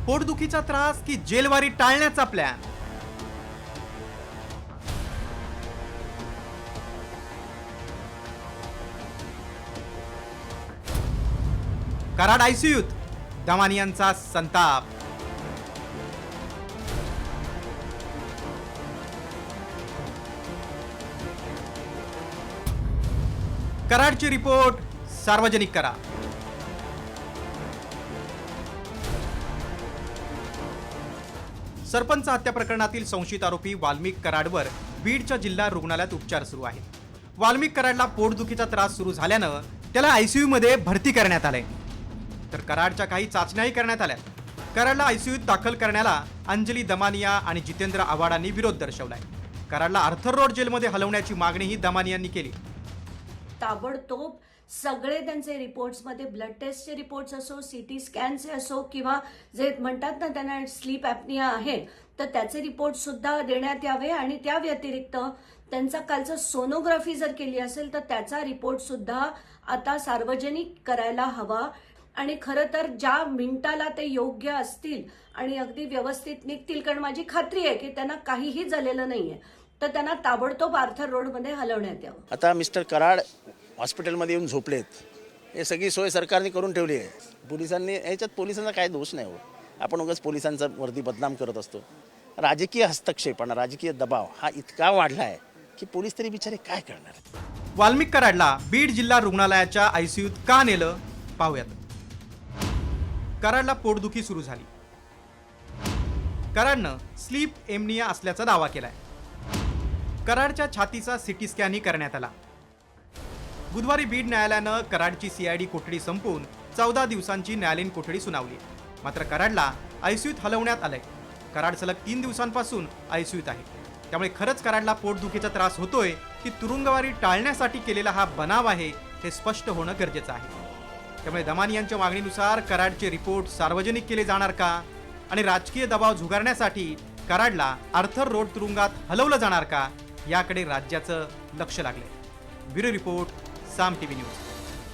पोटदुखीचा त्रास की जेलवारी टाळण्याचा प्लॅन? कराड आयसीयूत दमानियांचा संताप. कराडचे रिपोर्ट सार्वजनिक करा. सरपंच हत्या प्रकरणातील संशयित आरोपी वाल्मिक कराडवर बीडच्या जिल्हा रुग्णालयात उपचार सुरू आहेत. वाल्मिक कराडला पोटदुखीचा त्रास सुरू झाल्यानं त्याला आयसीयू मध्ये भरती करण्यात आलंय. तर कराडच्या काही चाचण्याही करण्यात आल्या. कराडला आयसीयूत दाखल करण्याला अंजली दमानिया आणि जितेंद्र आव्हाडांनी विरोध दर्शवलाय. कराडला आर्थर रोड जेलमध्ये हलवण्याची मागणीही दमानियांनी केली. ताबडतोब सगळे त्यांचे रिपोर्ट्समध्ये ब्लड टेस्टचे रिपोर्ट्स असो, सीटी स्कॅनचे असो, किंवा जे म्हणतात ना त्यांना स्लीप ॲपनिया आहे, तर त्याचे रिपोर्ट सुद्धा देण्यात यावे. आणि त्या व्यतिरिक्त त्यांचा कालचं सोनोग्राफी जर केली असेल तर त्याचा रिपोर्ट सुद्धा आता सार्वजनिक करायला हवा. आणि खरं तर ज्या मिनिटाला ते योग्य असतील आणि अगदी व्यवस्थित निघतील, कारण माझी खात्री आहे की त्यांना काहीही झालेलं नाहीये, तर त्यांना ताबडतोब आर्थर रोडमध्ये हलवण्यात यावं. आता मिस्टर कराड हॉस्पिटलमध्ये येऊन झोपलेत. हे सगळी सोय सरकारने करून ठेवली आहे. पोलिसांनी याच्यात पोलिसांचा काय दोष नाही हो. आपण उगाच पोलिसांचा वरती बदनाम करत असतो. राजकीय हस्तक्षेप आणि राजकीय दबाव हा इतका वाढला आहे की पोलीस तरी बिचारे काय करणार. वाल्मिक कराडला बीड जिल्हा रुग्णालयाच्या आयसीयूत का नेलं पाहूयात. कराडला पोटदुखी सुरू झाली. कराडनं स्लीप एमनिया असल्याचा दावा केलाय. कराडच्या छातीचा सिटी स्कॅनही करण्यात आला. बुधवारी बीड न्यायालयानं कराडची सीआयडी कोठडी संपवून 14 दिवसांची न्यायालयीन कोठडी सुनावली. मात्र कराडला आयसीयूत हलवण्यात आलंय. कराड सलग 3 दिवसांपासून आयसीयूत आहे. त्यामुळे खरंच कराडला पोटदुखीचा त्रास होतोय की तुरुंगवारी टाळण्यासाठी केलेला हा बनाव आहे हे स्पष्ट होणं गरजेचं आहे. त्यामुळे दमानियांच्या मागणीनुसार कराडचे रिपोर्ट सार्वजनिक केले जाणार का आणि राजकीय दबाव झुगारण्यासाठी कराडला आर्थर रोड तुरुंगात हलवलं जाणार का याकडे राज्याचं लक्ष लागलंय. ब्युरो रिपोर्ट, साम टीव्ही न्यूज.